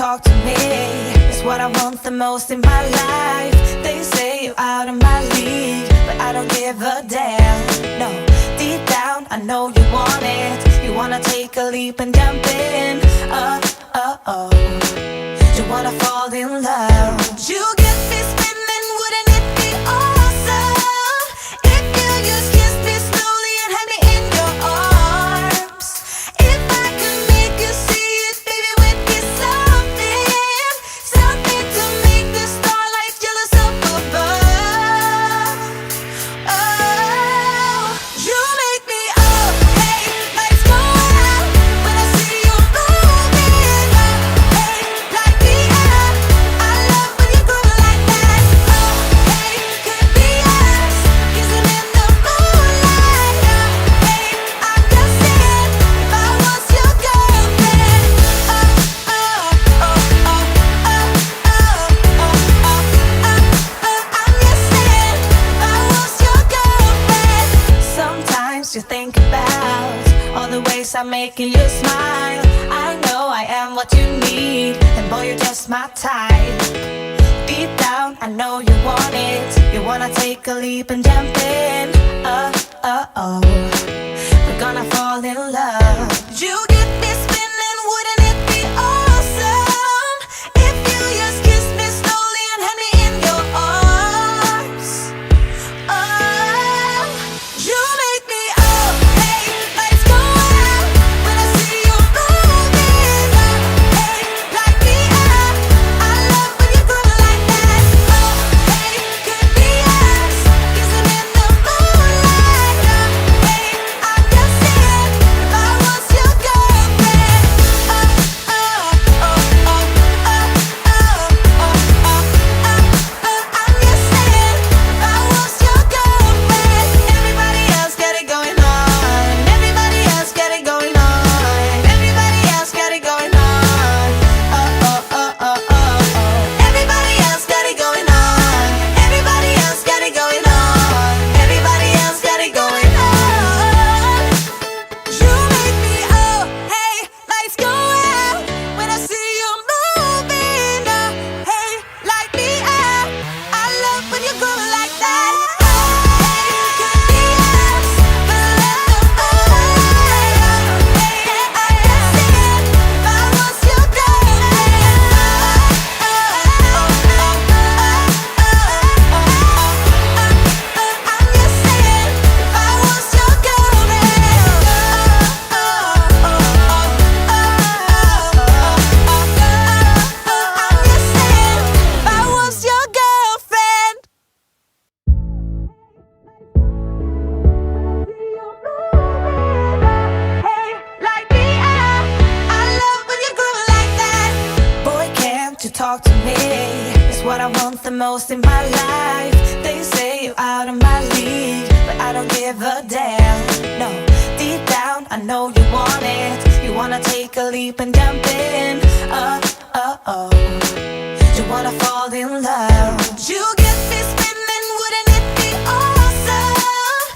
talk to me. It's what I want the most in my life. They say you're out of my league, but I don't give a damn. No, deep down I know you want it. You wanna take a leap and jump in. You wanna fall in love. You get me spinning, wouldn't it be awesome if you just kiss me slowly and had me in your arms? If I could make you see it, baby, would be something to make the starlight jealous up above. Oh, you make me up, hey, lights go out when I see you moving up, hey, light me up. I love when you go like that. Oh, hey, could be us kissing in the moonlight. Hey, I'm just saying, if I was your girlfriend. I'm just saying, if I was your girlfriend. Sometimes you think about all the ways I'm making you smile. I know I am what you need, and boy, you're just my type. Deep down, I know you want it. You wanna take a leap and jump in. We're gonna fall in love. You get me spinning, wouldn't it be awesome if you just kiss me slowly and had me in your arms? Oh, you make me up, hey, lights go out when I see you moving up, hey, light me up. I love when you go like that. Oh, hey, could be us kissing in the moonlight. Hey, I'm just saying, if I was your girlfriend. I'm just saying, if I was your girlfriend. Everybody else got it going on. Everybody else got it going on. Everybody else got it going on. Everybody else got it going on. Everybody else got it going on. Everybody else got it going on. You make me up, hey, lights go out when I see you moving up, hey, light me up. I love when you go like that. Hey, could be us, but let the moonlight up. Hey, I'm just saying, if I was your girlfriend. I'm just saying, if I was your girlfriend. I'm just saying, if I was your girlfriend. Hey, light me up. I love when you groove like that. Boy, can't you talk to me? It's what I want the most in my life. They say you're out of my league, but I don't give a damn. No, deep down I know you want it. You wanna take a leap and jump in. You wanna fall in love. You get me spinning, wouldn't it be awesome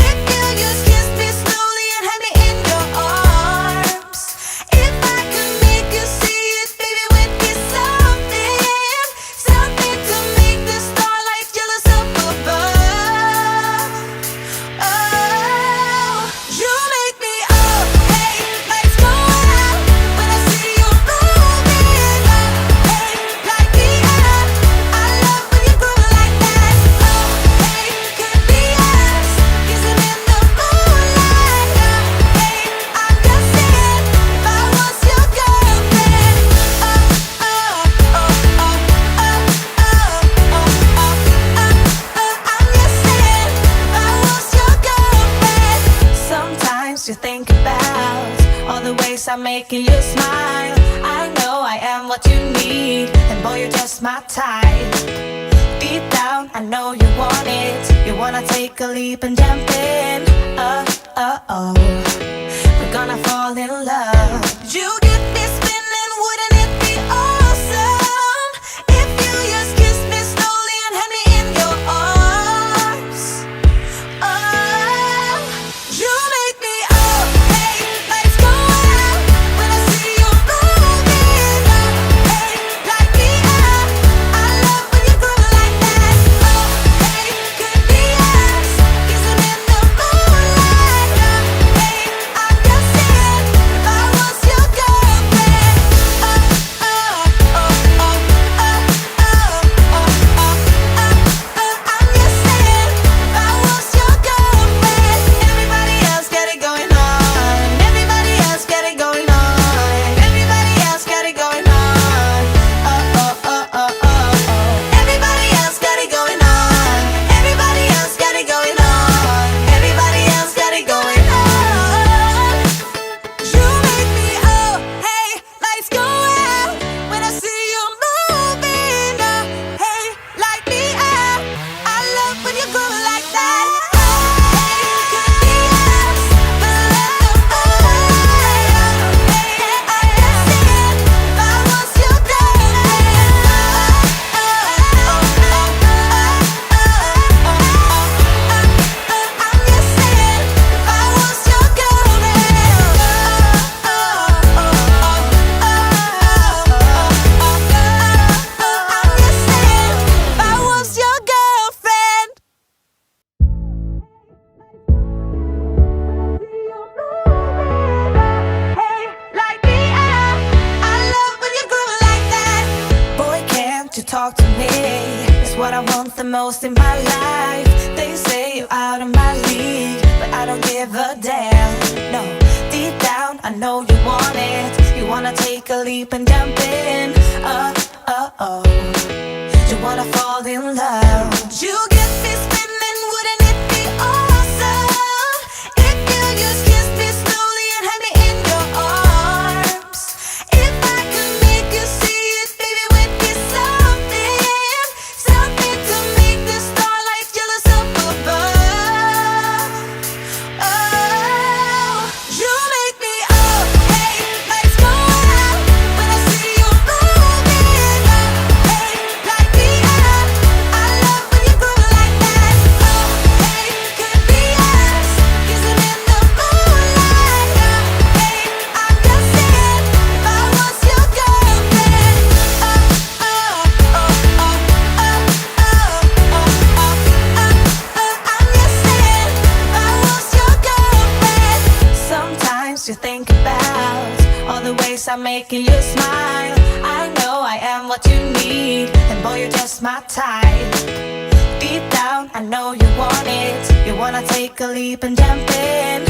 if you just kiss me slowly and had me in your arms? If I could make you see it, baby, would be something to make the starlight jealous up above. Oh, you make me up, hey, lights go out when I see you moving up, hey, light me up. I love when you go like that. Oh, hey, could be us kissing in the moonlight. Hey, I'm just saying, if I was your girlfriend. I'm just saying, if I was your girlfriend. Sometimes you think about all the ways I'm making you smile. I know I am what you need, and boy, you're just my type. Deep down, I know you want it. You wanna take a leap and jump in. We're gonna fall in love. You get me spinning, wouldn't it be awesome if you just kiss me slowly and had me in your arms? Oh, you make me up, hey, lights go out when I see you moving up, hey, most in my life. They say you're out of my league, but I don't give a damn. No, deep down I know you want it. You wanna take a leap and jump in. You wanna fall in love. You get me spinning, wouldn't it be awesome if you just kissed me slowly and had me in your arms? If I could make you see it, baby, would be something, something to make the starlight jealous up above. Oh, you make me up, hey, lights go out when I see you moving up, hey, light me up. I love when you groove like that. Oh, hey, could be us kissing in the moonlight. Hey, I'm just saying, if I was your girlfriend. I'm just saying, if I was your girlfriend. Sometimes you think about all the ways I'm making you smile. I know I am what you need, and boy, you're just my type. Deep down, I know you want it. You wanna take a leap and jump in.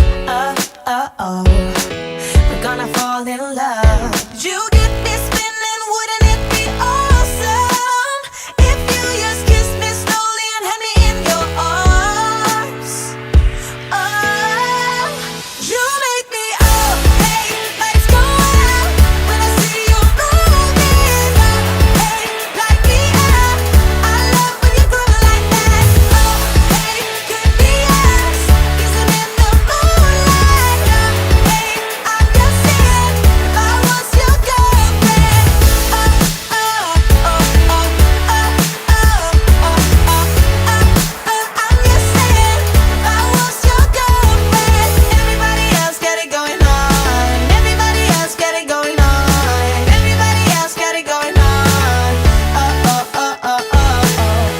We're gonna fall in love. You get me spinning, wouldn't it be awesome if you just kissed me slowly and had me in your arms? Oh, you make me up, hey, lights go out when I see you moving up, hey, light me up. I love when you groove like that. Oh, hey, could be us kissing in the moonlight. Hey, I'm just saying, if I was your girlfriend. I'm just saying, if I was your girlfriend. Everybody else got it going on. Everybody else got it going on. Everybody else got it going on.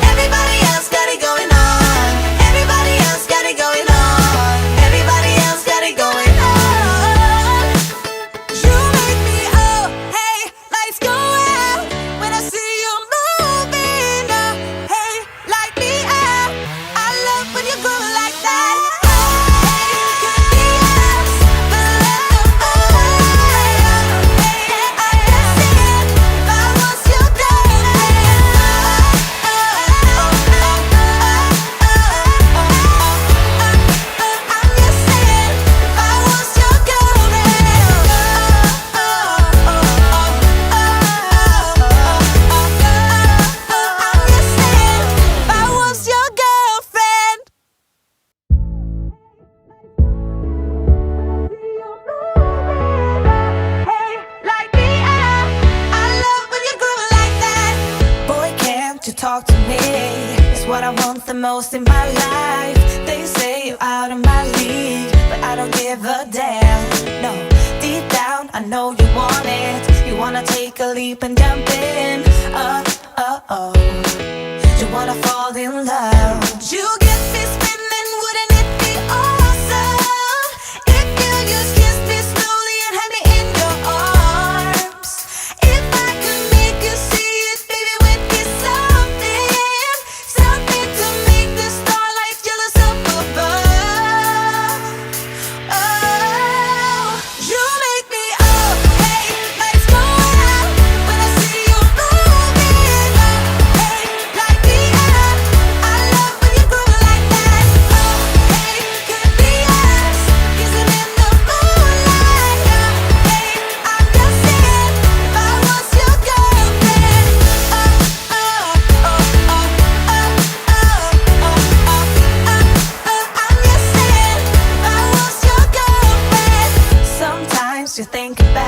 Everybody else got it going on. Everybody else got it going on. Everybody else got it going on. You make me up, hey, lights go out when I see you moving up, hey, light me up. I love when you groove like that. Hey, could be us, but let the moonlight up. Hey, I'm just saying, if I was your girlfriend. I'm just saying, if I was your girlfriend. Hey, light me up. I love when you groove like that. Boy, can't you talk to me? It's what I want the most in my life. They say you're out of my league, but I don't give a damn. No, deep down I know you want it. You wanna take a leap and jump in. You wanna fall in love. You get me spinning, wouldn't it be awesome if you just kissed me slowly and had me in your arms? If I could make you see it, baby, would be something, something to make the starlight jealous up above. Oh, you make me up, hey, lights go out when I see you moving up, hey, light me up. I love when you groove like that. Oh, hey, could be us kissing in the moonlight. Hey, I'm just saying, if I was your girlfriend. I'm just saying, if I was your girlfriend. Sometimes you think about